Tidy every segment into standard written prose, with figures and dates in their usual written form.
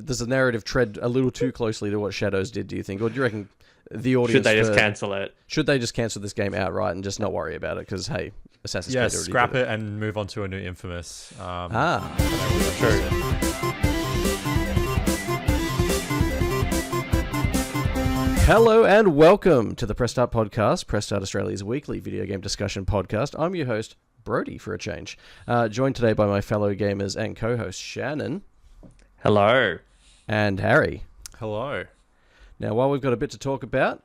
does the narrative tread a little too closely to what Shadows did, do you think? Or do you reckon the audience... Should they just cancel it? Should they just cancel this game outright and just not worry about it? Because, hey, Assassin's Creed already scrap did it and move on to a new Infamous. True. Hello and welcome to the Press Start Podcast, Press Start Australia's weekly video game discussion podcast. I'm your host, Brody, for a change. Joined today by my fellow gamers and co-host, Shannon. Hello. And Harry. Hello. Now, while we've got a bit to talk about,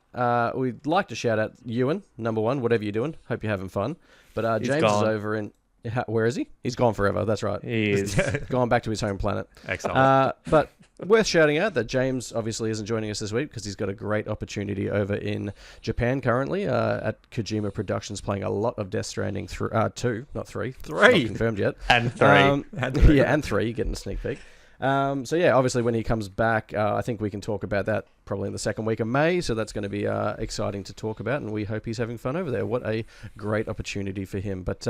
we'd like to shout out Ewan, number one, whatever you're doing. Hope you're having fun. But James is over in... Where is he? He's gone forever, that's right. He is. Gone back to his home planet. Excellent. But worth shouting out that James obviously isn't joining us this week because he's got a great opportunity over in Japan currently at Kojima Productions, playing a lot of Death Stranding 2, not 3. 3. Not confirmed yet. And 3. Yeah, and 3, getting a sneak peek. So yeah, obviously when he comes back, I think we can talk about that probably in the second week of May, so that's going to be exciting to talk about, and we hope he's having fun over there. What a great opportunity for him. But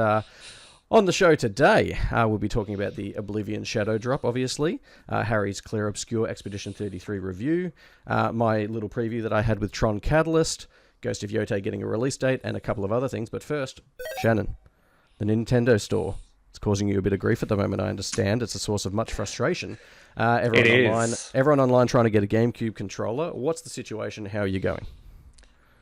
on the show today, we'll be talking about the Oblivion Shadow Drop, obviously, Harry's Clair Obscur Expedition 33 review, my little preview that I had with Tron Catalyst, Ghost of Yotei getting a release date, and a couple of other things. But first, Shannon, the Nintendo Store. It's causing you a bit of grief at the moment, I understand. It's a source of much frustration. Everyone online trying to get a GameCube controller. What's the situation? How are you going?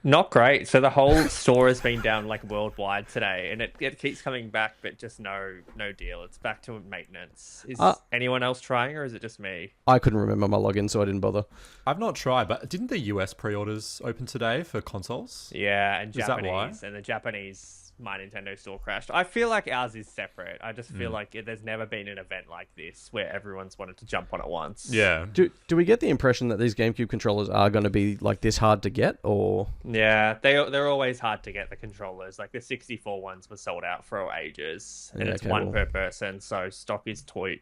Not great. So the whole store has been down like worldwide today, and it keeps coming back, but just no deal. It's back to maintenance. Is anyone else trying, or is it just me? I couldn't remember my login, so I didn't bother. I've not tried, but didn't the US pre-orders open today for consoles? Yeah, and Is that why? Japanese, and the Japanese My Nintendo Store crashed. I feel like ours is separate. I just feel like there's never been an event like this where everyone's wanted to jump on at once. Yeah. Do we get the impression that these GameCube controllers are going to be like this hard to get, or? Yeah, they're always hard to get, the controllers. Like the 64 ones were sold out for ages, and it's one per person, so stock is toit.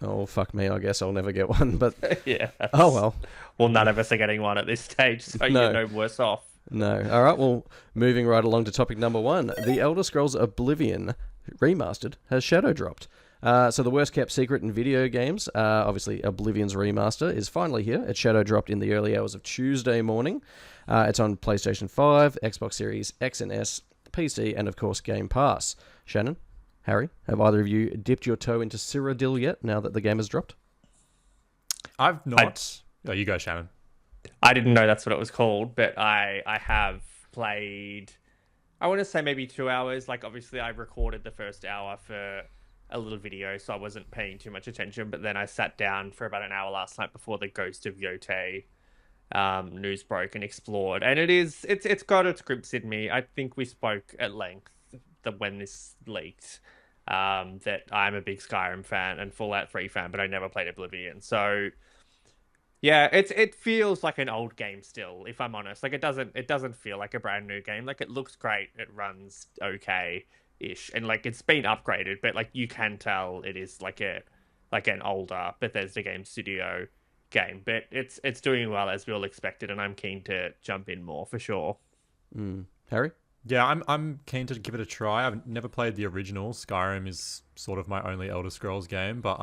Oh, fuck me. I guess I'll never get one, but... Yeah. Oh, well. Well, none of us are getting one at this stage, so you're no worse off. No. All right, well, moving right along to topic number one. The Elder Scrolls Oblivion Remastered has shadow dropped. So the worst kept secret in video games, obviously Oblivion's remaster, is finally here. It shadow dropped in the early hours of Tuesday morning. It's on PlayStation 5, Xbox Series X and S, PC, and of course Game Pass. Shannon, Harry, have either of you dipped your toe into Cyrodiil yet now that the game has dropped? I've not. Oh, you go, Shannon. I didn't know that's what it was called, but I have played, I want to say maybe 2 hours. Like, obviously, I recorded the first hour for a little video, so I wasn't paying too much attention. But then I sat down for about an hour last night before the Ghost of Yotei news broke and explored. And it's got its grips in me. I think we spoke at length when this leaked that I'm a big Skyrim fan and Fallout 3 fan, but I never played Oblivion. So... yeah, it feels like an old game still, if I'm honest. Like it doesn't feel like a brand new game. Like it looks great, it runs okay-ish, and like it's been upgraded, but like you can tell it is like an older Bethesda Game Studio game. But it's doing well as we all expected, and I'm keen to jump in more for sure. Harry? Yeah, I'm keen to give it a try. I've never played the original. Skyrim is sort of my only Elder Scrolls game, but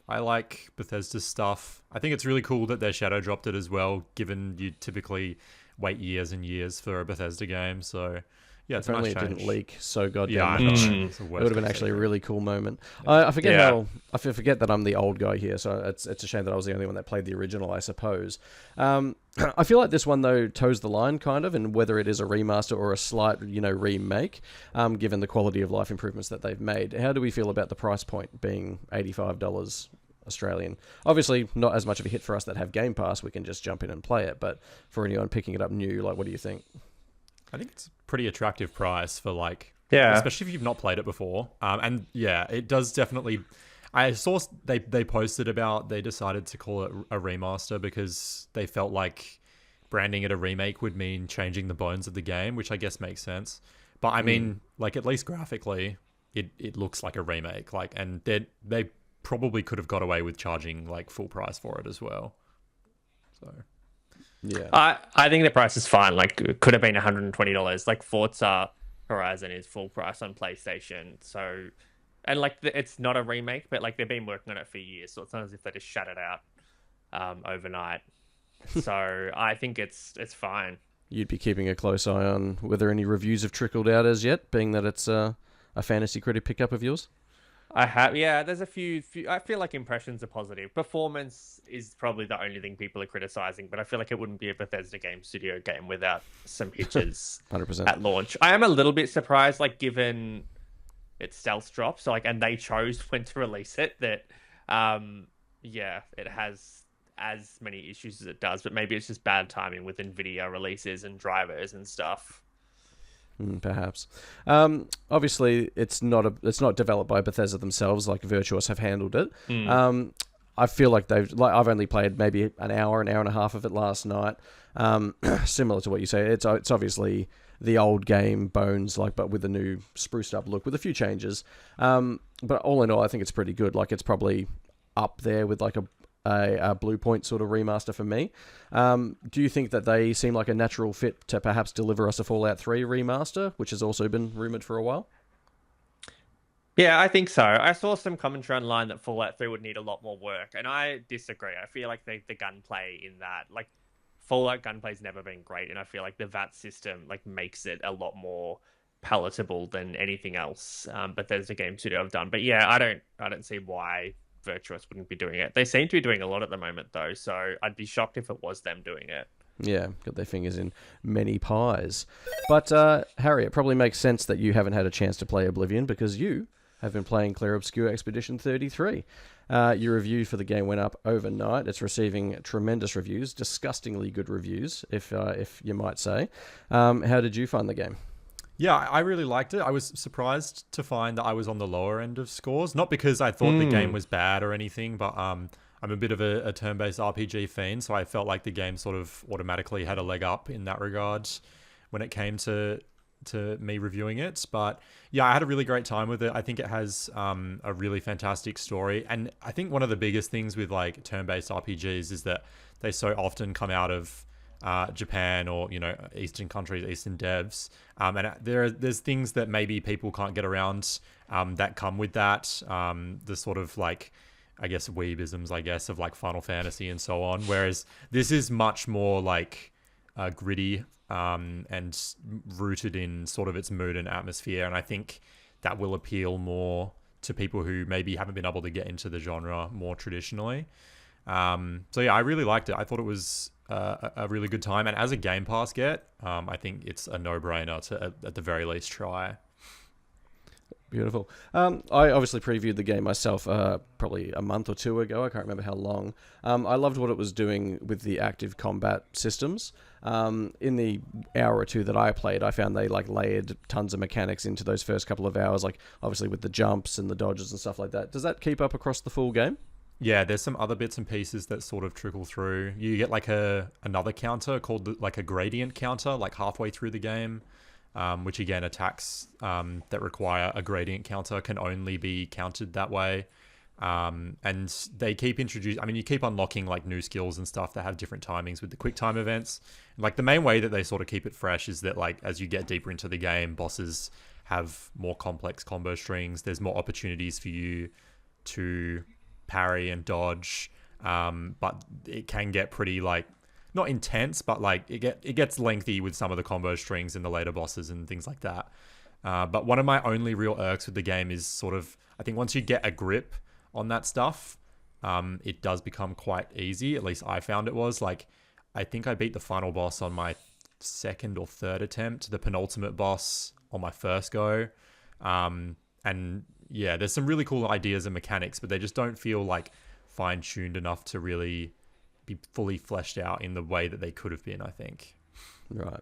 I like Bethesda's stuff. I think it's really cool that they shadow dropped it as well, given you typically wait years and years for a Bethesda game. So, yeah, it's a nice change. It didn't leak so goddamn I much. know. It would have been actually a really cool moment. I forget that I'm the old guy here, so it's a shame that I was the only one that played the original, I suppose. I feel like this one, though, toes the line, kind of, and whether it is a remaster or a slight, remake, given the quality of life improvements that they've made. How do we feel about the price point being $85 Australian? Obviously, not as much of a hit for us that have Game Pass. We can just jump in and play it, but for anyone picking it up new, like, what do you think? I think it's a pretty attractive price for especially if you've not played it before. And yeah, it does definitely. I saw they posted about they decided to call it a remaster because they felt like branding it a remake would mean changing the bones of the game, which I guess makes sense. But I mean, like at least graphically, it looks like a remake. Like, and they probably could have got away with charging like full price for it as well. So. Yeah, I think the price is fine. Like, it could have been $120. Like, Forza Horizon is full price on PlayStation. So, and like, it's not a remake, but like they've been working on it for years. So it's not as if they just shut it out overnight. So I think it's fine. You'd be keeping a close eye on whether any reviews have trickled out as yet, being that it's a fantasy critic pickup of yours. I have, yeah. There's a few. I feel like impressions are positive. Performance is probably the only thing people are criticizing, but I feel like it wouldn't be a Bethesda Game Studio game without some hitches 100%. at launch. I am a little bit surprised, like given its stealth drop, so like, and they chose when to release it. That, yeah, it has as many issues as it does, but maybe it's just bad timing with NVIDIA releases and drivers and stuff. Perhaps. Obviously, it's not developed by Bethesda themselves. Like Virtuos have handled it. I feel like I've only played maybe an hour and a half of it last night. Similar to what you say, it's obviously the old game bones, like, but with a new spruced up look with a few changes. But all in all, I think it's pretty good. Like, it's probably up there with like a Blue Point sort of remaster for me. Do you think that they seem like a natural fit to perhaps deliver us a Fallout 3 remaster, which has also been rumored for a while? Yeah, I think so. I saw some commentary online that Fallout 3 would need a lot more work, and I disagree. I feel like the gunplay in that, like, Fallout gunplay's never been great, and I feel like the VAT system like makes it a lot more palatable than anything else Bethesda Game Studio have done. But yeah, I don't see why Virtuos wouldn't be doing it. They seem to be doing a lot at the moment though, so I'd be shocked if it was them doing it. Yeah, got their fingers in many pies. But Harry, it probably makes sense that you haven't had a chance to play Oblivion because you have been playing Clair Obscur Expedition 33. Your review for the game went up overnight. It's receiving tremendous reviews, disgustingly good reviews, if you might say. How did you find the game? Yeah, I really liked it. I was surprised to find that I was on the lower end of scores. Not because I thought the game was bad or anything, but I'm a bit of a turn-based RPG fiend, so I felt like the game sort of automatically had a leg up in that regard when it came to me reviewing it. But yeah, I had a really great time with it. I think it has a really fantastic story. And I think one of the biggest things with like turn-based RPGs is that they so often come out of Japan or, you know, Eastern countries, Eastern devs. And there's things that maybe people can't get around that come with that. The sort of like, I guess, weebisms, I guess, of like Final Fantasy and so on. Whereas this is much more like gritty and rooted in sort of its mood and atmosphere. And I think that will appeal more to people who maybe haven't been able to get into the genre more traditionally. So yeah, I really liked it. I thought it was a really good time. And as a Game Pass get, I think it's a no-brainer to, at the very least, try. Beautiful. I obviously previewed the game myself probably a month or two ago. I can't remember how long. I loved what it was doing with the active combat systems. In the hour or two that I played, I found they like layered tons of mechanics into those first couple of hours, like obviously with the jumps and the dodges and stuff like that. Does that keep up across the full game? Yeah, there's some other bits and pieces that sort of trickle through. You get like another counter called like a gradient counter, like halfway through the game. Which again, attacks that require a gradient counter can only be countered that way. And they keep introducing, I mean, you keep unlocking like new skills and stuff that have different timings with the quick time events. Like the main way that they sort of keep it fresh is that like as you get deeper into the game, bosses have more complex combo strings. There's more opportunities for you to parry and dodge. But it can get pretty like, not intense, but like it gets lengthy with some of the combo strings in the later bosses and things like that. But one of my only real irks with the game is sort of, I think once you get a grip on that stuff, it does become quite easy. At least I found it was. Like, I think I beat the final boss on my second or third attempt, the penultimate boss on my first go. And yeah, there's some really cool ideas and mechanics, but they just don't feel like fine-tuned enough to really be fully fleshed out in the way that they could have been, I think. Right.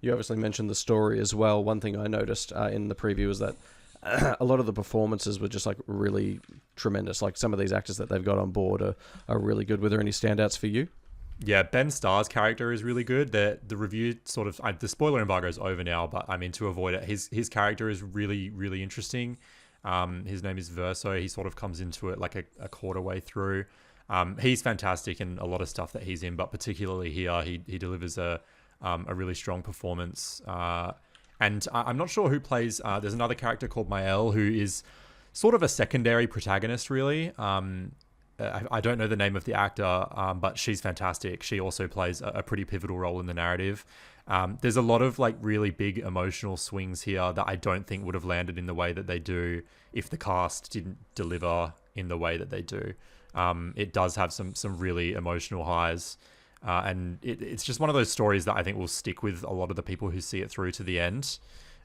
You obviously mentioned the story as well. One thing I noticed in the preview is that a lot of the performances were just like really tremendous. Like some of these actors that they've got on board are really good. Were there any standouts for you? Yeah, Ben Starr's character is really good. The review sort of, the spoiler embargo is over now, but I mean, to avoid it, his character is really, really interesting. His name is Verso. He sort of comes into it like a quarter way through. He's fantastic in a lot of stuff that he's in, but particularly here, he delivers a really strong performance. And I'm not sure who plays. There's another character called Mael who is sort of a secondary protagonist, really. I don't know the name of the actor, but she's fantastic. She also plays a pretty pivotal role in the narrative. There's a lot of like really big emotional swings here that I don't think would have landed in the way that they do if the cast didn't deliver in the way that they do. It does have some really emotional highs, and it's just one of those stories that I think will stick with a lot of the people who see it through to the end.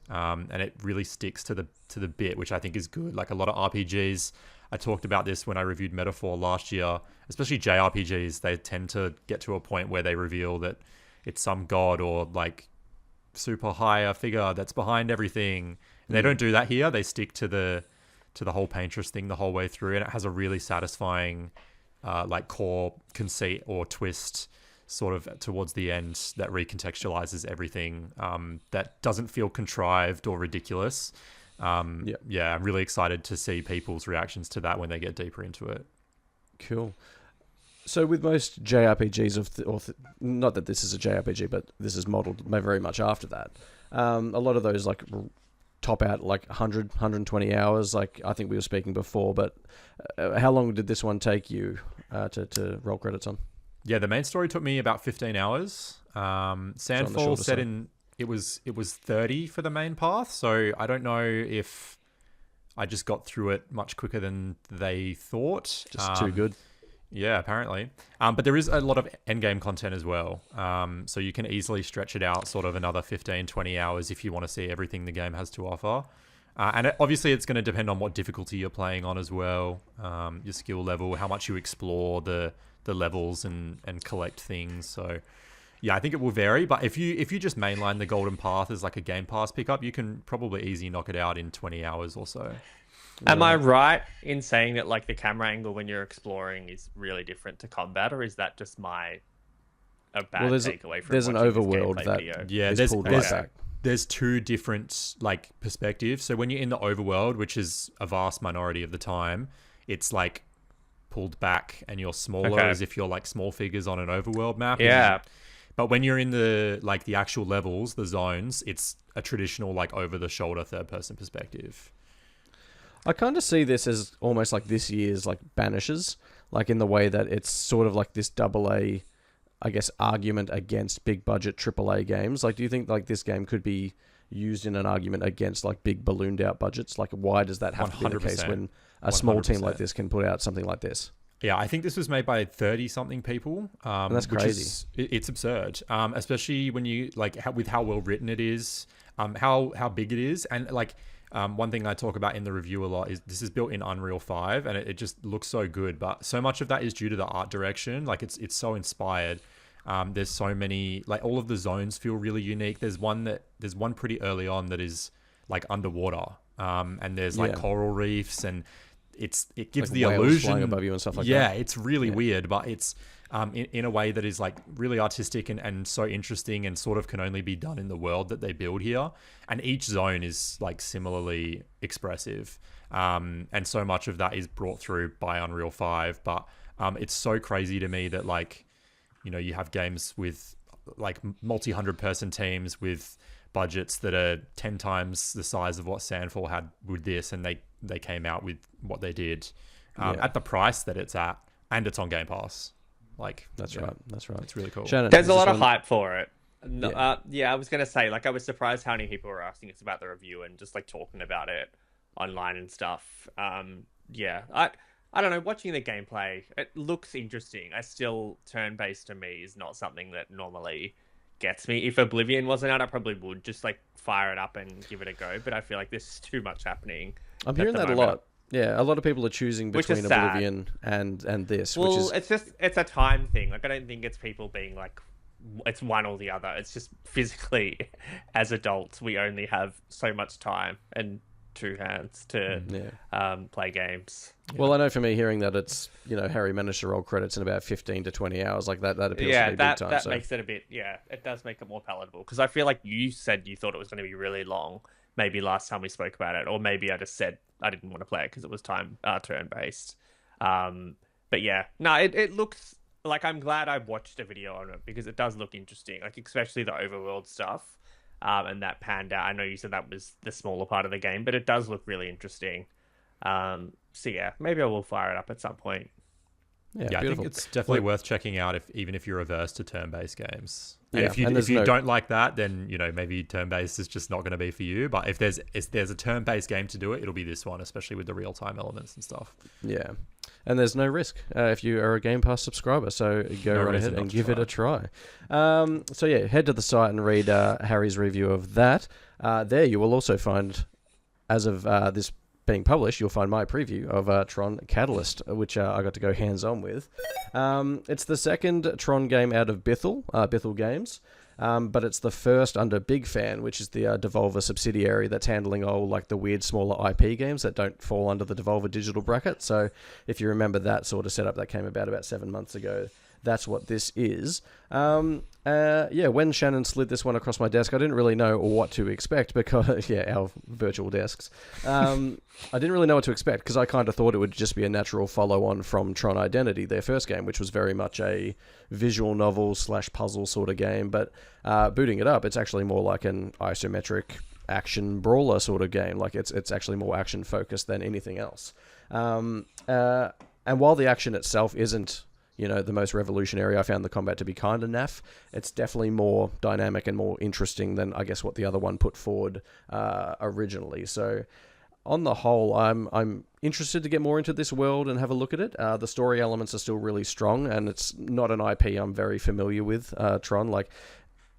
And it really sticks to the bit, which I think is good. Like a lot of RPGs, I talked about this when I reviewed Metaphor last year, especially JRPGs, they tend to get to a point where they reveal that it's some god or like super higher figure that's behind everything. And they don't do that here. They stick to the whole paintress thing the whole way through, and it has a really satisfying like core conceit or twist sort of towards the end that recontextualizes everything, that doesn't feel contrived or ridiculous. I'm really excited to see people's reactions to that when they get deeper into it. Cool. So with most JRPGs, not that this is a JRPG, but this is modeled very much after that, a lot of those like top out like 100, 120 hours, like I think we were speaking before, but how long did this one take you to roll credits on? Yeah, the main story took me about 15 hours. Sandfall set in... It was 30 for the main path, so I don't know if I just got through it much quicker than they thought. Just too good. Yeah, apparently. But there is a lot of endgame content as well. So you can easily stretch it out sort of another 15, 20 hours if you want to see everything the game has to offer. Obviously it's going to depend on what difficulty you're playing on as well, your skill level, how much you explore the levels and collect things. So yeah, I think it will vary, but if you just mainline the Golden Path as like a Game Pass pickup, you can probably easily knock it out in 20 hours or so. Am I right in saying that like the camera angle when you're exploring is really different to combat, or is that just a bad takeaway from there's an overworld that video? There's two different like perspectives. So when you're in the overworld, which is a vast minority of the time, it's like pulled back and you're smaller, as if you're like small figures on an overworld map. Yeah. But when you're in the actual levels, the zones, it's a traditional like over the shoulder third person perspective. I kind of see this as almost like this year's like Banishes, like in the way that it's sort of like this AA, I guess, argument against big budget AAA games. Like, do you think like this game could be used in an argument against like big ballooned out budgets? Like, why does that have to be the case when a small 100%. Team like this can put out something like this? Yeah, I think this was made by 30-something people. And that's crazy. It's absurd, especially when you like with how well written it is, how big it is, and like one thing I talk about in the review a lot is this is built in Unreal 5, and it just looks so good. But so much of that is due to the art direction. Like it's so inspired. There's so many, like all of the zones feel really unique. There's one pretty early on that is like underwater, and there's like coral reefs and. It gives like the illusion flying above you and stuff like that. Yeah, it's really weird, but it's in a way that is like really artistic and so interesting and sort of can only be done in the world that they build here. And each zone is like similarly expressive, and so much of that is brought through by Unreal 5. But it's so crazy to me that like, you know, you have games with like multi-100 person teams with budgets that are 10 times the size of what Sandfall had with this, and they came out with what they did at the price that it's at, and it's on Game Pass. Like that's right. It's really cool. Shannon, there's a lot of hype for it. I was gonna say, like, I was surprised how many people were asking us about the review and just like talking about it online and stuff. I don't know, watching the gameplay, it looks interesting. Turn-based to me is not something that normally gets me. If Oblivion wasn't out, I probably would just like fire it up and give it a go, but I feel like there's too much happening. I'm hearing that a lot. Yeah, a lot of people are choosing between Oblivion and this. Well, it's a time thing. Like, I don't think it's people being like, it's one or the other. It's just physically, as adults, we only have so much time and two hands to play games. Well, I know for me, hearing that it's, you know, Harry managed to roll credits in about 15 to 20 hours, like that appeals to me big time. That makes it a bit, it does make it more palatable. Because I feel like you said you thought it was going to be really long, maybe last time we spoke about it, or maybe I just said I didn't want to play it because it was turn-based. But yeah, no, it looks like, I'm glad I watched a video on it because it does look interesting, like especially the overworld stuff. And that panned out. I know you said that was the smaller part of the game, but it does look really interesting. So yeah, maybe I will fire it up at some point. Yeah, I think it's definitely worth checking out even if you're averse to turn-based games. And Yeah, if you don't like that, then maybe turn-based is just not going to be for you. But if there's a turn-based game to do it, it'll be this one, especially with the real-time elements and stuff. Yeah, and there's no risk if you are a Game Pass subscriber. So go right ahead and give it a try. So yeah, head to the site and read Harry's review of that. There you will also find, as of this being published, you'll find my preview of Tron Catalyst, which I got to go hands-on with. It's the second Tron game out of Bithell Games, but it's the first under Big Fan, which is the Devolver subsidiary that's handling all like the weird smaller IP games that don't fall under the Devolver digital bracket. So if you remember that sort of setup that came about 7 months ago, that's what this is. When Shannon slid this one across my desk, I didn't really know what to expect because, our virtual desks. I didn't really know what to expect because I kind of thought it would just be a natural follow-on from Tron Identity, their first game, which was very much a visual novel / puzzle sort of game. But booting it up, it's actually more like an isometric action brawler sort of game. Like it's actually more action-focused than anything else. And while the action itself isn't the most revolutionary, I found the combat to be kind of naff. It's definitely more dynamic and more interesting than, I guess, what the other one put forward originally. So, on the whole, I'm interested to get more into this world and have a look at it. The story elements are still really strong, and it's not an IP I'm very familiar with, Tron. Like,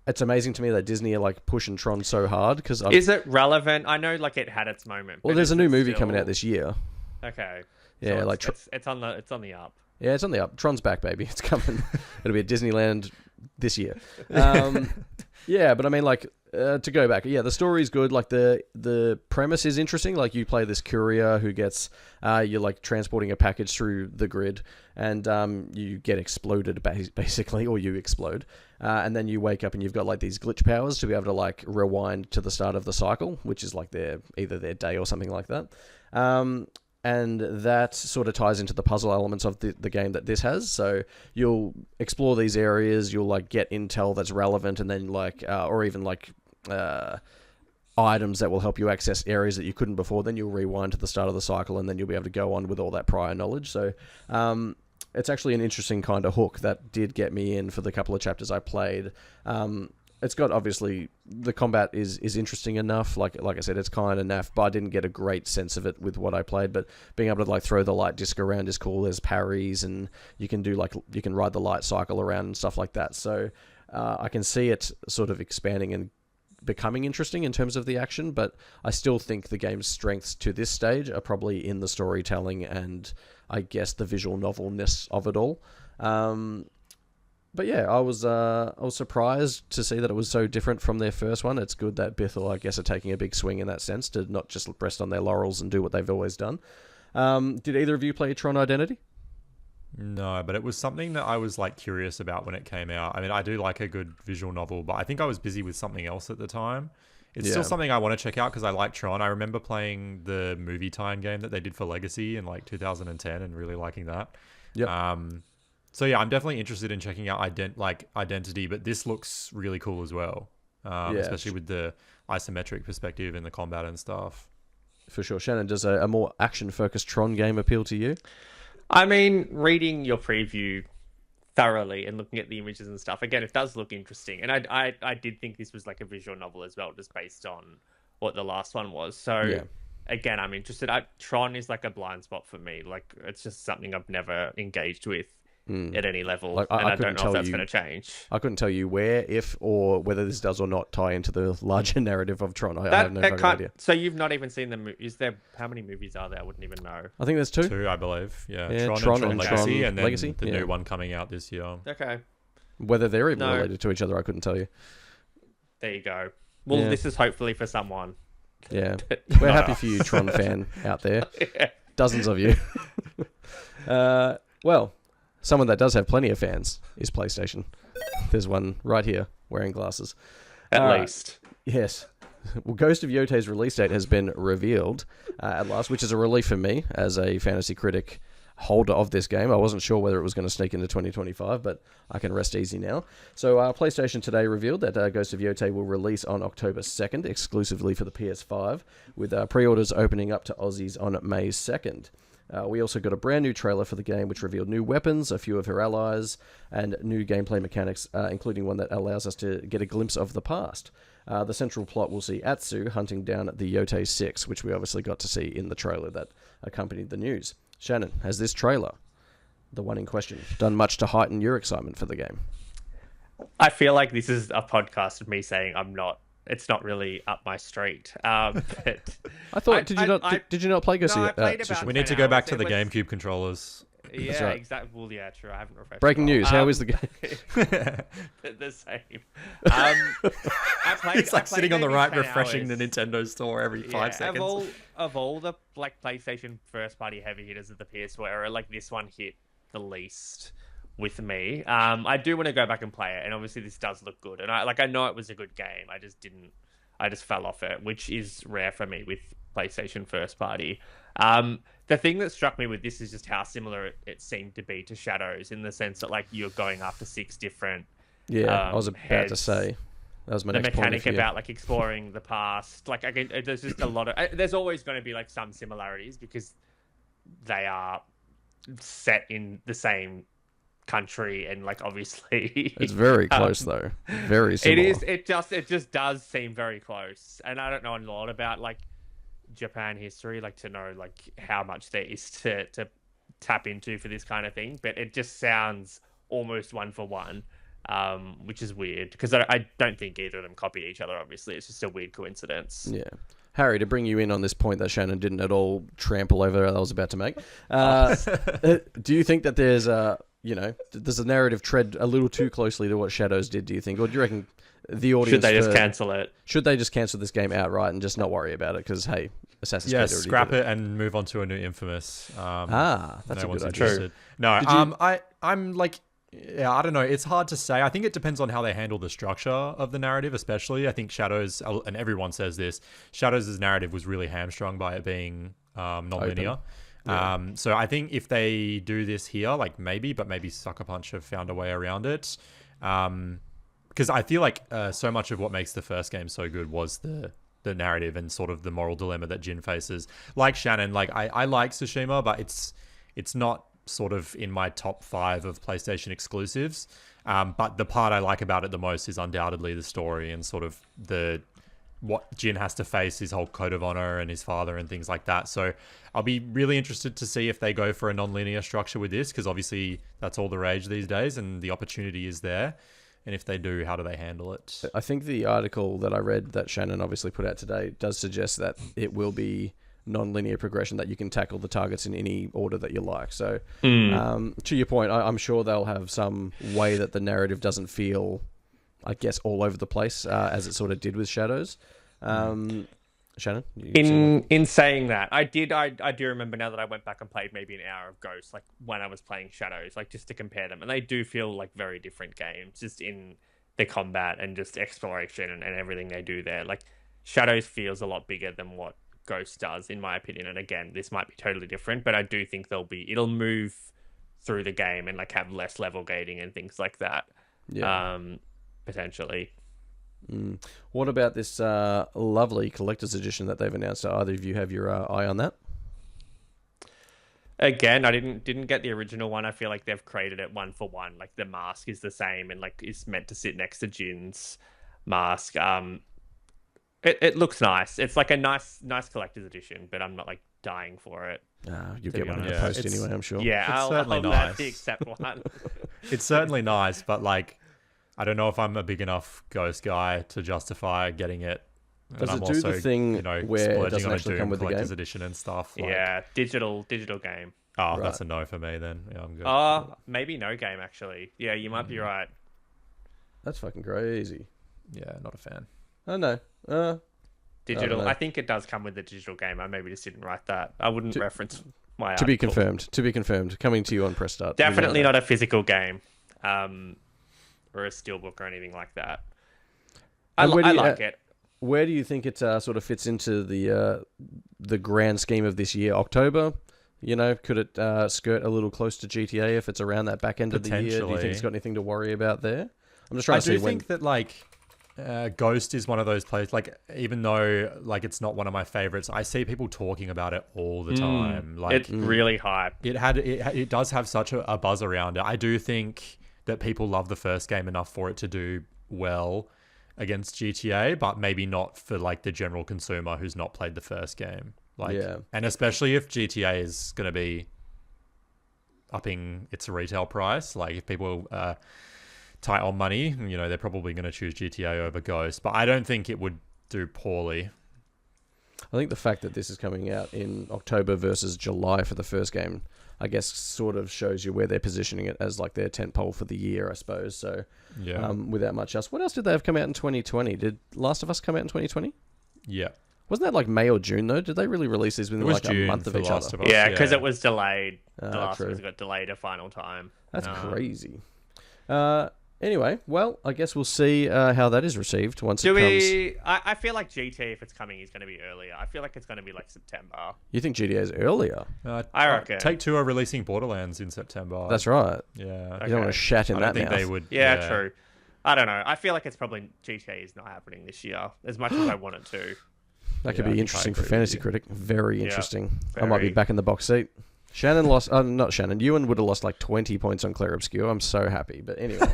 it's amazing to me that Disney are pushing Tron so hard. Is it relevant? I know it had its moment. Well, there's a new movie coming out this year. Okay. Yeah, so it's on the up. Yeah, it's on the up. Tron's back, baby. It's coming. It'll be at Disneyland this year. But I mean, to go back, the story's good. The premise is interesting. You play this courier who gets, you're transporting a package through the grid, and you get exploded basically, or you explode, and then you wake up and you've got these glitch powers to be able to rewind to the start of the cycle, which is either their day or something like that. And that sort of ties into the puzzle elements of the game that this has. So you'll explore these areas, you'll get intel that's relevant, and then or even items that will help you access areas that you couldn't before. Then you'll rewind to the start of the cycle, and then you'll be able to go on with all that prior knowledge. So it's actually an interesting kind of hook that did get me in for the couple of chapters I played. It's got, obviously, the combat is interesting enough. Like I said, it's kind of naff, but I didn't get a great sense of it with what I played. But being able to throw the light disc around is cool. There's parries, and you can do you can ride the light cycle around and stuff like that. So I can see it sort of expanding and becoming interesting in terms of the action. But I still think the game's strengths to this stage are probably in the storytelling and, I guess, the visual novelness of it all. But yeah, I was surprised to see that it was so different from their first one. It's good that Bithell, I guess, are taking a big swing in that sense to not just rest on their laurels and do what they've always done. Did either of you play Tron Identity? No, but it was something that I was curious about when it came out. I mean, I do like a good visual novel, but I think I was busy with something else at the time. It's still something I want to check out because I like Tron. I remember playing the movie time game that they did for Legacy in 2010 and really liking that. Yep. So yeah, I'm definitely interested in checking out Identity, but this looks really cool as well, especially with the isometric perspective and the combat and stuff. For sure. Shannon, does a more action-focused Tron game appeal to you? I mean, reading your preview thoroughly and looking at the images and stuff, again, it does look interesting. And I did think this was a visual novel as well, just based on what the last one was. So again, I'm interested. Tron is a blind spot for me. It's just something I've never engaged with at any level, and I don't know if that's going to change. I couldn't tell you where, if, or whether this does or not tie into the larger narrative of Tron. I have no fucking idea. So you've not even seen the Is there, how many movies are there? I wouldn't even know. I think there's two. Two, I believe. Yeah, Tron and Legacy, and then Legacy? the new one coming out this year. Okay. Whether they're even related to each other, I couldn't tell you. There you go. Well, this is hopefully for someone. Yeah. We're happy for you, Tron fan out there. Yeah. Dozens of you. Well, someone that does have plenty of fans is PlayStation. There's one right here wearing glasses. At least. Yes. Well, Ghost of Yotei's release date has been revealed at last, which is a relief for me as a fantasy critic holder of this game. I wasn't sure whether it was going to sneak into 2025, but I can rest easy now. So PlayStation today revealed that Ghost of Yotei will release on October 2nd, exclusively for the PS5, with pre-orders opening up to Aussies on May 2nd. We also got a brand new trailer for the game, which revealed new weapons, a few of her allies, and new gameplay mechanics, including one that allows us to get a glimpse of the past. The central plot will see Atsu hunting down the Yotei 6, which we obviously got to see in the trailer that accompanied the news. Shannon, has this trailer, the one in question, done much to heighten your excitement for the game? I feel like this is a podcast of me saying it's not really up my street. But I thought, did you not play Ghost? No, I played about we need to go back to the GameCube controllers. Yeah, right. Exactly. Well, yeah, true. I haven't refreshed. Breaking news. How is the game? The same. I played. It's like sitting on the right, 10 refreshing hours. the Nintendo store every 5 seconds. Of all the like PlayStation first-party heavy hitters of the PS4 era, like this one hit the least with me. I do want to go back and play it, and obviously this does look good. And I know it was a good game. I just fell off it, which is rare for me with PlayStation first party. The thing that struck me with this is just how similar it seemed to be to Shadows, in the sense that like you're going after 6 different I was about to say that was my next point. The mechanic about like exploring the past, like again, there's just a lot of there's always going to be like some similarities because they are set in the same country, and like obviously it's very close though, very similar. It just does seem very close, and I don't know a lot about like Japan history, like to know like how much there is to tap into for this kind of thing, but it just sounds almost one for one, which is weird because I don't think either of them copied each other. Obviously, it's just a weird coincidence. Yeah. Harry, to bring you in on this point that Shannon didn't at all trample over that I was about to make, do you think that there's does the narrative tread a little too closely to what Shadows did, do you think? Or do you reckon the audience... Should they just cancel it? Should they just cancel this game outright and just not worry about it? Because, hey, Assassin's Creed already scrap did it and move on to a new Infamous. That's a good idea. Interested. No, I'm like... Yeah, I don't know. It's hard to say. I think it depends on how they handle the structure of the narrative, especially. I think Shadows, and everyone says this, Shadows' narrative was really hamstrung by it being non-linear. Yeah. So I think if they do this here, like maybe Sucker Punch have found a way around it. Because I feel like so much of what makes the first game so good was the narrative and sort of the moral dilemma that Jin faces. Like Shannon, like I like Tsushima, but it's not sort of in my top 5 of PlayStation exclusives. But the part I like about it the most is undoubtedly the story and sort of what Jin has to face, his whole code of honor and his father and things like that. So I'll be really interested to see if they go for a non-linear structure with this, because obviously that's all the rage these days and the opportunity is there. And if they do, how do they handle it? I think the article that I read that Shannon obviously put out today does suggest that it will be non-linear progression, that you can tackle the targets in any order that you like. So to your point, I'm sure they'll have some way that the narrative doesn't feel, I guess, all over the place as it sort of did with Shadows. Shannon? In saying that, I do remember now that I went back and played maybe an hour of Ghost, like when I was playing Shadows, like just to compare them. And they do feel like very different games, just in the combat and just exploration and everything they do there. Like Shadows feels a lot bigger than what Ghost does, in my opinion. And again, this might be totally different, but I do think it'll move through the game and like have less level gating and things like that. Yeah. Potentially. What about this lovely collector's edition that they've announced? Do either of you have your eye on that? Again, I didn't get the original one. I feel like they've created it one for one. Like the mask is the same and like is meant to sit next to Jin's mask. It looks nice. It's like a nice collector's edition, but I'm not like dying for it. You'll get one in the post anyway, I'm sure. Yeah, I'll nice. Accept one. It's certainly nice, but like, I don't know if I'm a big enough Ghost guy to justify getting it. Does it do the thing where it doesn't actually come with the game? Edition and stuff. Like... Yeah, digital game. Oh, right. That's a no for me then. Yeah, I'm good. Maybe no game actually. Yeah, you might be right. That's fucking crazy. Yeah, not a fan. Oh no. Digital. I think it does come with the digital game. I maybe just didn't write that. I wouldn't reference my article. To be confirmed. Coming to you on Press Start. Definitely not a physical game. Or a steelbook or anything like that. I like it. Where do you think it sort of fits into the grand scheme of this year? October? You know, could it skirt a little close to GTA if it's around that back end of the year? Do you think it's got anything to worry about there? I'm just trying to see when... I do think that, like... Ghost is one of those plays. Like, even though like it's not one of my favorites, I see people talking about it all the time. Like, it's really hype. It does have such a buzz around it. I do think that people love the first game enough for it to do well against GTA, but maybe not for like the general consumer who's not played the first game. Like, and especially if GTA is going to be upping its retail price. Like, if people tight on money, you know, they're probably going to choose GTA over Ghost, but I don't think it would do poorly. I think the fact that this is coming out in October versus July for the first game, I guess, sort of shows you where they're positioning it as like their tentpole for the year, I suppose. So, without much else, what else did they have come out in 2020? Did Last of Us come out in 2020? Yeah. Wasn't that like May or June though? Did they really release these within like a month of each other? Yeah, because it was delayed. The Last of Us got delayed a final time. That's crazy. Anyway, well, I guess we'll see how that is received once it comes. I feel like GTA, if it's coming, is going to be earlier. I feel like it's going to be like September. You think GTA is earlier? I reckon. Take-Two are releasing Borderlands in September. That's right. Yeah. You don't want to shat in that think mouth. they would. Yeah, true. I don't know. I feel like it's probably GTA is not happening this year as much as I want it to. That could be interesting for Fantasy Critic. Very interesting. Very. I might be back in the box seat. Shannon lost... not Shannon. Ewan would have lost like 20 points on Clair Obscur. I'm so happy. But anyway.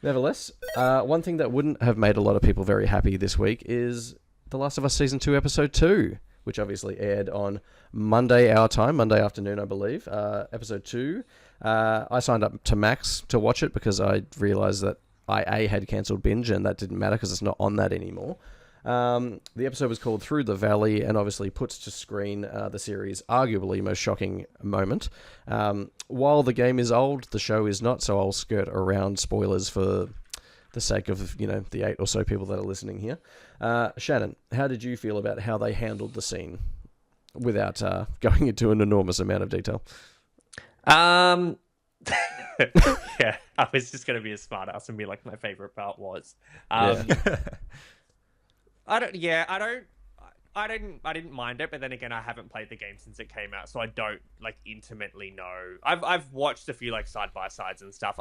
Nevertheless, one thing that wouldn't have made a lot of people very happy this week is The Last of Us Season 2, Episode 2, which obviously aired on Monday our time, Monday afternoon, I believe. Episode 2. I signed up to Max to watch it because I realised that I had cancelled Binge and that didn't matter because it's not on that anymore. The episode was called Through the Valley and obviously puts to screen the series' arguably most shocking moment. While the game is old, the show is not, so I'll skirt around spoilers for the sake of, you know, the 8 or so people that are listening here. Shannon, how did you feel about how they handled the scene without going into an enormous amount of detail? Yeah, I was just going to be a smartass and be like, my favorite part was. I didn't mind it, but then again, I haven't played the game since it came out, so I don't like intimately know. I've watched a few like side by sides and stuff.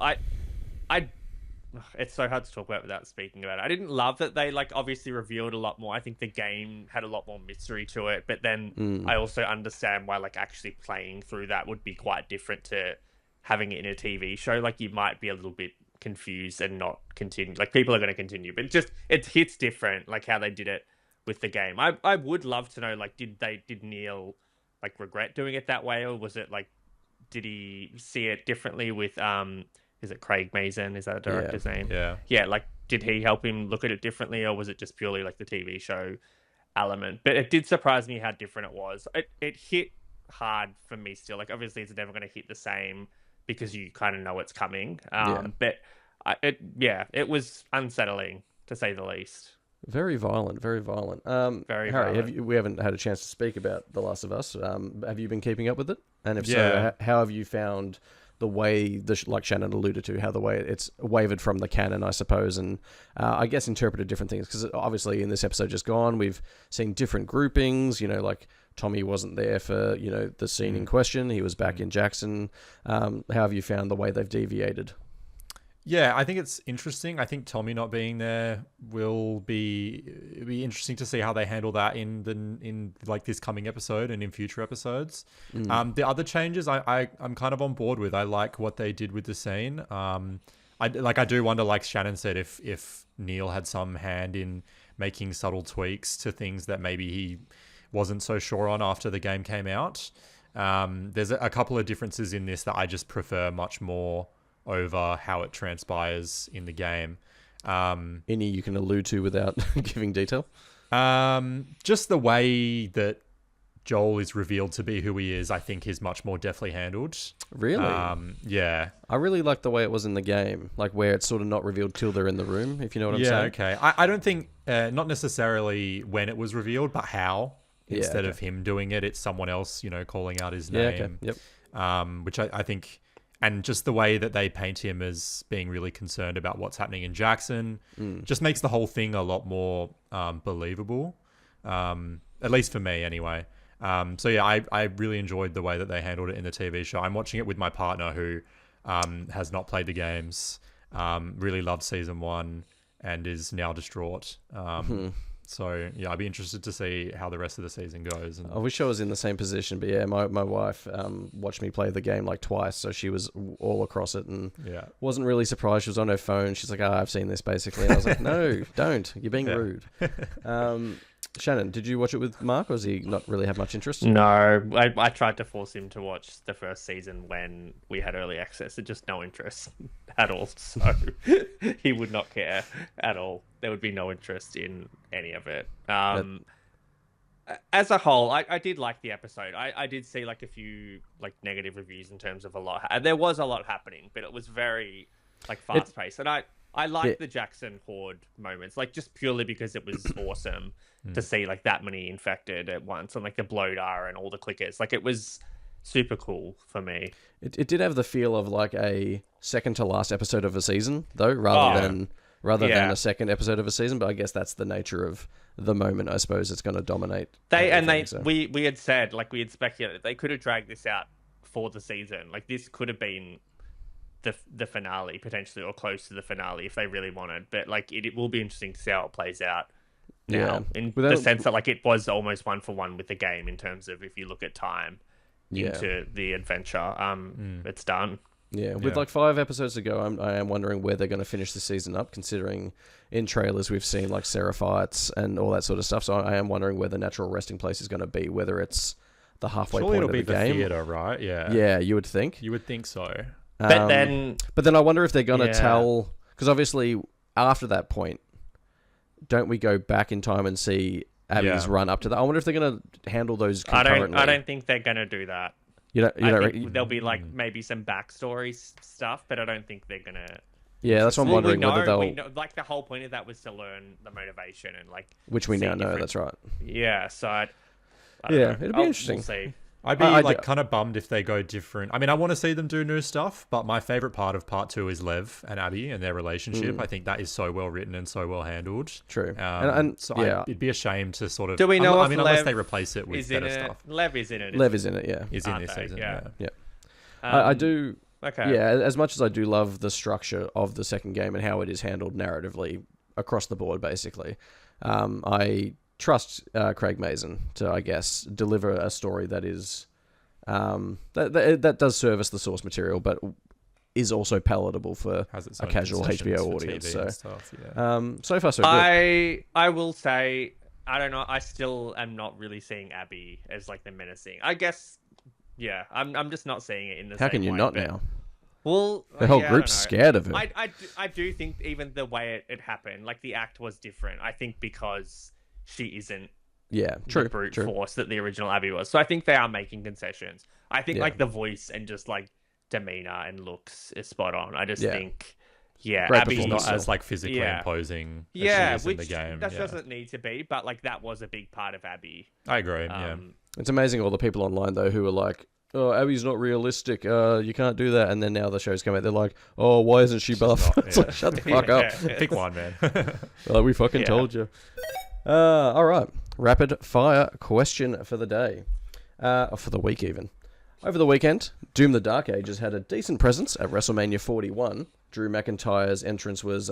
It's so hard to talk about without speaking about it. I didn't love that they like obviously revealed a lot more. I think the game had a lot more mystery to it, but then I also understand why like actually playing through that would be quite different to having it in a TV show. Like you might be a little bit confused and not continue. Like people are going to continue, but it hits different. Like how they did it with the game. I would love to know. Like did Neil like regret doing it that way, or was it like did he see it differently with is it Craig Mazin? Is that the director's name? Yeah. Like did he help him look at it differently, or was it just purely like the TV show element? But it did surprise me how different it was. It hit hard for me still. Like obviously it's never going to hit the same because you kind of know it's coming. But it was unsettling to say the least. Very violent, very violent. Very Harry, violent. we haven't had a chance to speak about The Last of Us. Have you been keeping up with it? And if so, how have you found the way, like Shannon alluded to, how the way it's wavered from the canon, I suppose, and I guess interpreted different things? Because obviously in this episode just gone, we've seen different groupings, you know, like Tommy wasn't there for, you know, the scene in question. He was back in Jackson. How have you found the way they've deviated? Yeah, I think it's interesting. I think Tommy not being there will be interesting to see how they handle that in like this coming episode and in future episodes. The other changes I'm kind of on board with. I like what they did with the scene. I do wonder, like Shannon said, if Neil had some hand in making subtle tweaks to things that maybe he wasn't so sure on after the game came out. There's a couple of differences in this that I just prefer much more over how it transpires in the game. Any you can allude to without giving detail? Just the way that Joel is revealed to be who he is, I think is much more deftly handled. Really? Yeah. I really like the way it was in the game, like where it's sort of not revealed till they're in the room, if you know what I'm saying. Yeah, okay. I don't think, not necessarily when it was revealed, but how. Instead of him doing it, it's someone else, you know, calling out his name. Yep. Which I think... And just the way that they paint him as being really concerned about what's happening in Jackson just makes the whole thing a lot more believable, at least for me anyway. So yeah, I really enjoyed the way that they handled it in the TV show. I'm watching it with my partner who has not played the games, really loved season 1, and is now distraught. So yeah, I'd be interested to see how the rest of the season goes. And I wish I was in the same position, but yeah, my wife watched me play the game like twice, so she was all across it and wasn't really surprised. She was on her phone. She's like, I've seen this basically. And I was like, no, don't. You're being rude. Shannon, did you watch it with Mark, or does he not really have much interest? No, I tried to force him to watch the first season when we had early access. It just no interest at all. So he would not care at all. There would be no interest in any of it. As a whole, I did like the episode. I did see like a few like negative reviews in terms of a lot. There was a lot happening, but it was very like fast paced, and I liked the Jackson Horde moments, like just purely because it was awesome to see like that many infected at once, and like the bloater and all the clickers. Like it was super cool for me. It did have the feel of like a second to last episode of a season, though, rather than a second episode of a season. But I guess that's the nature of the moment. I suppose it's going to dominate. We had said, like we had speculated, they could have dragged this out for the season. Like this could have been the finale potentially, or close to the finale if they really wanted. But like it will be interesting to see how it plays out now, in the sense that like it was almost 1-for-1 with the game in terms of if you look at time into the adventure. It's done. With like 5 episodes to go, I am wondering where they're going to finish the season up, considering in trailers we've seen like Seraphites and all that sort of stuff. So I am wondering where the natural resting place is going to be, whether it's the halfway point of the game. It'll be the theater, right? Yeah, you would think. You would think so. But then I wonder if they're going to tell, because obviously after that point, don't we go back in time and see Abby's run up to that? I wonder if they're going to handle those concurrently. I don't think they're going to do that. I think there'll be like maybe some backstory stuff, but I don't think they're going to. Yeah, that's what I'm wondering, whether they'll. Like the whole point of that was to learn the motivation and like. Which we now know, that's right. Yeah, so I yeah, it'll be interesting. We'll see. I'd be kind of bummed if they go different. I mean, I want to see them do new stuff, but my favorite part of part 2 is Lev and Abby and their relationship. I think that is so well written and so well handled. True. It'd be a shame to sort of. Do we know? Unless they replace it with better stuff. Lev is in it. Lev is in it. Yeah, is in this season. Yeah. I do. Okay. Yeah, as much as I do love the structure of the second game and how it is handled narratively across the board, basically, I trust Craig Mazin to, I guess, deliver a story that is that does service the source material, but is also palatable for a casual HBO audience. So, so far so good. I will say, I don't know. I still am not really seeing Abby as like the menacing. I guess, yeah. I'm just not seeing it in the same way. How can you not now? Well, the whole group's scared of her. I do think even the way it happened, like the act was different. I think because she isn't the brute force that the original Abby was. So I think they are making concessions. I think like the voice and just like demeanor and looks is spot on. I just think Abby's not as like physically imposing as she is in the game. That doesn't need to be, but like that was a big part of Abby. I agree. It's amazing all the people online though who are like, oh, Abby's not realistic. You can't do that. And then now the show's come out. They're like, oh, why isn't she buff? It's like, shut the fuck up. Pick one, man. We fucking told you. All right. Rapid fire question for the day. Or for the week even. Over the weekend, Doom the Dark Ages had a decent presence at WrestleMania 41. Drew McIntyre's entrance was,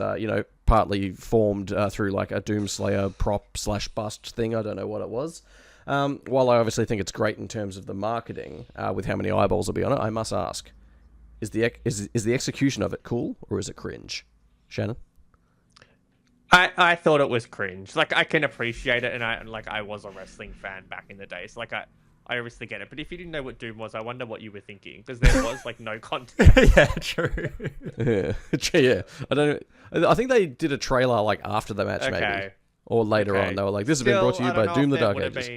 partly formed through like a Doomslayer prop/bust thing. I don't know what it was. While I obviously think it's great in terms of the marketing, with how many eyeballs will be on it, I must ask: is the execution of it cool or is it cringe? Shannon? I thought it was cringe. Like I can appreciate it, and I was a wrestling fan back in the day, so like I obviously get it. But if you didn't know what Doom was, I wonder what you were thinking, because there was like no content. Yeah, true. Yeah. I think they did a trailer like after the match, maybe. Or later on, they were like, "This has been brought to you by Doom the Dark Ages."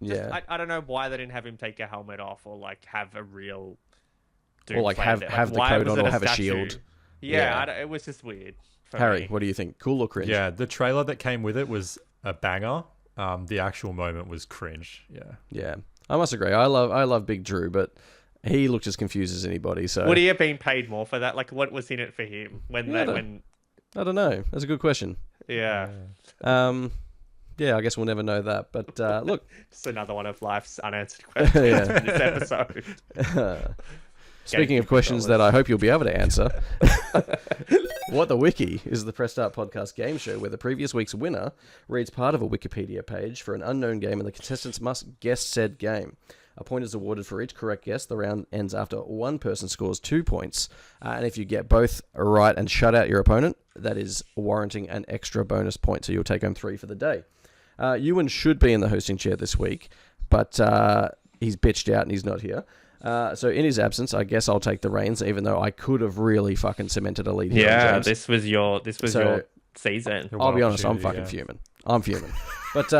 Yeah, I don't know why they didn't have him take a helmet off, or like have a real Doom, or like have the coat on, or have a shield. Yeah. It was just weird. Harry, what do you think? Cool or cringe? Yeah, the trailer that came with it was a banger. The actual moment was cringe. Yeah. I must agree. I love Big Drew, but he looked as confused as anybody. So would he have been paid more for that? Like, what was in it for him when? I don't know. That's a good question. Yeah. Yeah, I guess we'll never know that. But look, just another one of life's unanswered questions in this episode. Speaking of questions that I hope you'll be able to answer, What the Wiki is the Press Start podcast game show where the previous week's winner reads part of a Wikipedia page for an unknown game and the contestants must guess said game. A point is awarded for each correct guess. The round ends after one person scores 2 points. And if you get both right and shut out your opponent, that is warranting an extra bonus point. So you'll take home 3 for the day. Ewan should be in the hosting chair this week, but he's bitched out and he's not here. So in his absence, I guess I'll take the reins, even though I could have really fucking cemented a lead here. Yeah, this was your season. I'll be honest, I'm fucking fuming. I'm fuming. But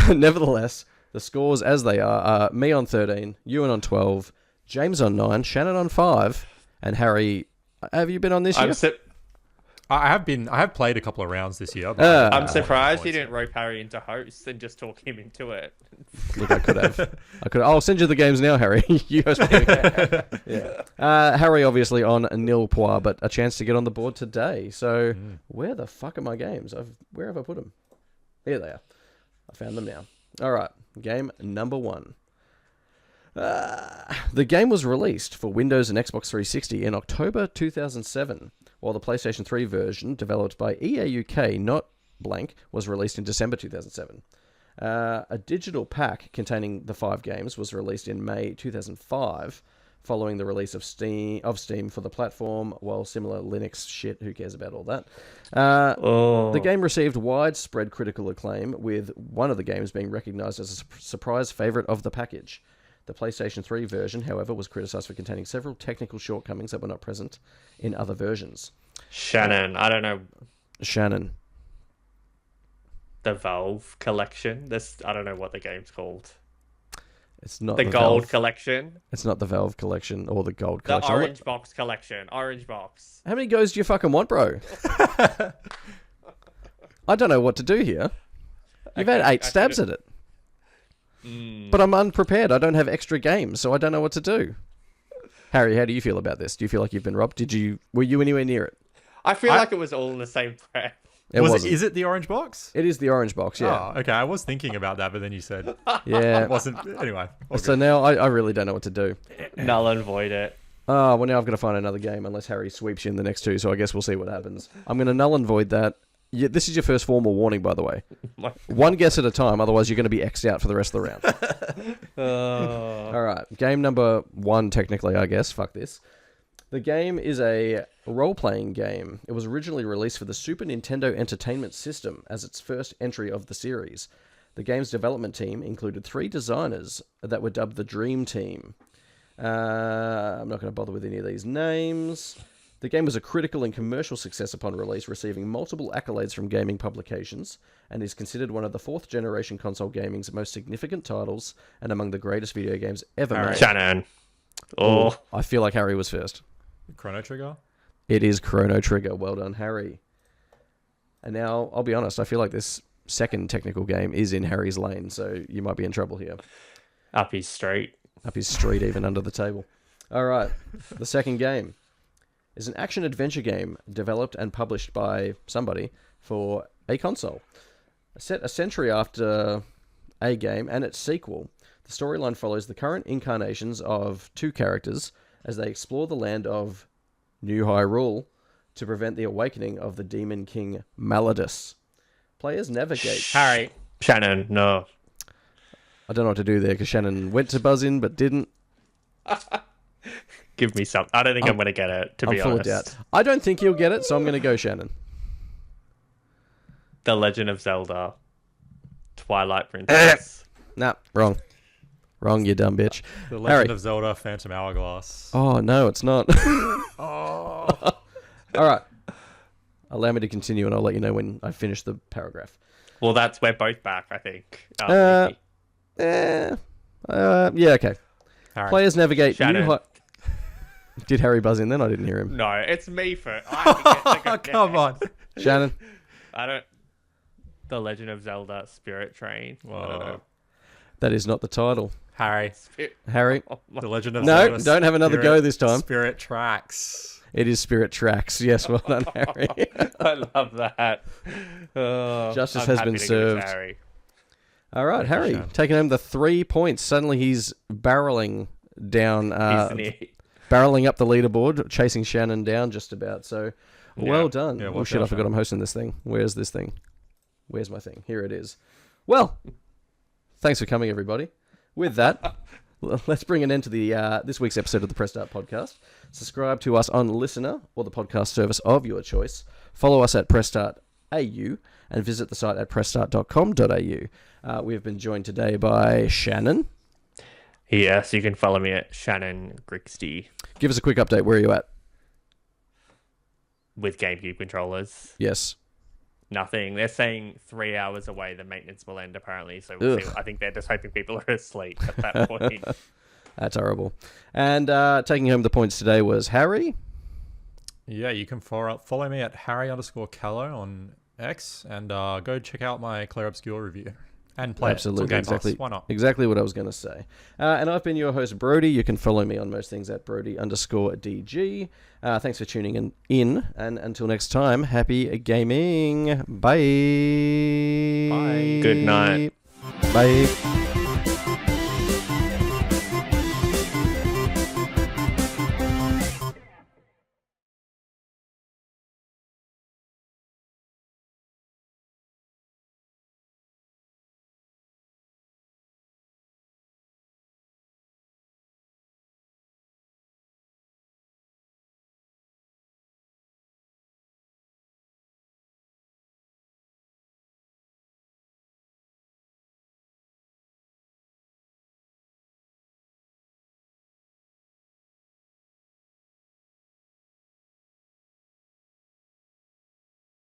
nevertheless, the scores as they are me on 13, Ewan on 12, James on 9, Shannon on 5, and Harry, have you been on this year? I have played a couple of rounds this year. I'm surprised you didn't rope Harry into host and just talk him into it. Look, I could have. I'll send you the games now, Harry. You host me. Yeah. Harry obviously on nil point, but a chance to get on the board today. So where the fuck are my games? Where have I put them? Here they are. I found them now. All right. Game number 1. The game was released for Windows and Xbox 360 in October 2007, while the PlayStation 3 version, developed by EA UK, not blank, was released in December 2007. A digital pack containing the 5 games was released in May 2005, following the release of Steam for the platform, while similar Linux shit, who cares about all that? The game received widespread critical acclaim, with one of the games being recognised as a surprise favourite of the package. The PlayStation 3 version, however, was criticised for containing several technical shortcomings that were not present in other versions. Shannon, I don't know. Shannon. The Valve collection. I don't know what the game's called. It's not the Gold Valve collection. It's not the Valve collection or the Gold collection. The Orange Box collection. Orange Box. How many goes do you fucking want, bro? I don't know what to do here. You've had 8 stabs at it. But I'm unprepared. I don't have extra games, so I don't know what to do. Harry, how do you feel about this? Do you feel like you've been robbed? Were you anywhere near it? I feel like it was all in the same breath. Is it the orange box? It is the orange box, yeah. Oh, okay. I was thinking about that, but then you said yeah. It wasn't. Anyway. So now I really don't know what to do. Null and void it. Oh, well, now I've got to find another game unless Harry sweeps you in the next 2, so I guess we'll see what happens. I'm going to null and void that. Yeah, this is your first formal warning, by the way. One guess at a time, otherwise you're going to be X'd out for the rest of the round. All right, game number 1, technically, I guess. Fuck this. The game is a role-playing game. It was originally released for the Super Nintendo Entertainment System as its first entry of the series. The game's development team included 3 designers that were dubbed the Dream Team. I'm not going to bother with any of these names. The game was a critical and commercial success upon release, receiving multiple accolades from gaming publications, and is considered one of the 4th-generation console gaming's most significant titles and among the greatest video games ever made. Shannon. Oh, I feel like Harry was first. Chrono Trigger? It is Chrono Trigger. Well done, Harry. And now, I'll be honest, I feel like this second technical game is in Harry's lane, so you might be in trouble here. Up his street. Up his street, even under the table. All right, the second game is an action-adventure game developed and published by somebody for a console. Set a century after a game and its sequel, the storyline follows the current incarnations of 2 characters as they explore the land of New Hyrule to prevent the awakening of the Demon King Maladus. Players navigate... Shannon, no. I don't know what to do there because Shannon went to buzz in but didn't. Give me some. I don't think I'm going to get it, to be honest. I'm full of doubt. I don't think you'll get it, so I'm going to go Shannon. The Legend of Zelda. Twilight Princess. Nah, wrong. Wrong, you dumb bitch. The Legend of Zelda Phantom Hourglass. Oh, no, it's not. Oh. All right. Allow me to continue, and I'll let you know when I finish the paragraph. Well, we're both back, I think. Yeah, okay. Harry. Players navigate Shannon. Did Harry buzz in then? I didn't hear him. No, it's me first. Come on. Shannon? The Legend of Zelda Spirit Train. Whoa. I don't know. That is not the title. Harry. Harry? The Legend of No, Zelda. don't have another go this time. Spirit Tracks. It is Spirit Tracks. Yes, well done, Harry. I love that. Justice has been served. All right, Harry, taking home the 3 points. Suddenly he's barreling down barreling up the leaderboard, chasing Shannon down just about. So, well done. Yeah, oh shit! I forgot I'm hosting this thing. Where's this thing? Where's my thing? Here it is. Well, thanks for coming, everybody. With that, let's bring an end to the this week's episode of the Press Start podcast. Subscribe to us on Listener or the podcast service of your choice. Follow us at Press Start AU and visit the site at pressstart.com.au. We have been joined today by Shannon. Yes, you can follow me at Shannon Grixty. Give us a quick update. Where are you at? With Gamecube Controllers. Yes. Nothing. They're saying 3 hours away the maintenance will end, apparently. So we'll see. I think they're just hoping people are asleep at that point. That's horrible. And taking home the points today was Harry. Yeah, you can follow me at Harry_Callow on X and go check out my Clair Obscur review. And play Absolutely, it. exactly. Why not? Exactly what I was going to say. And I've been your host, Brody. You can follow me on most things at Brody_DG. Thanks for tuning in. And until next time, happy gaming. Bye. Bye. Good night. Bye.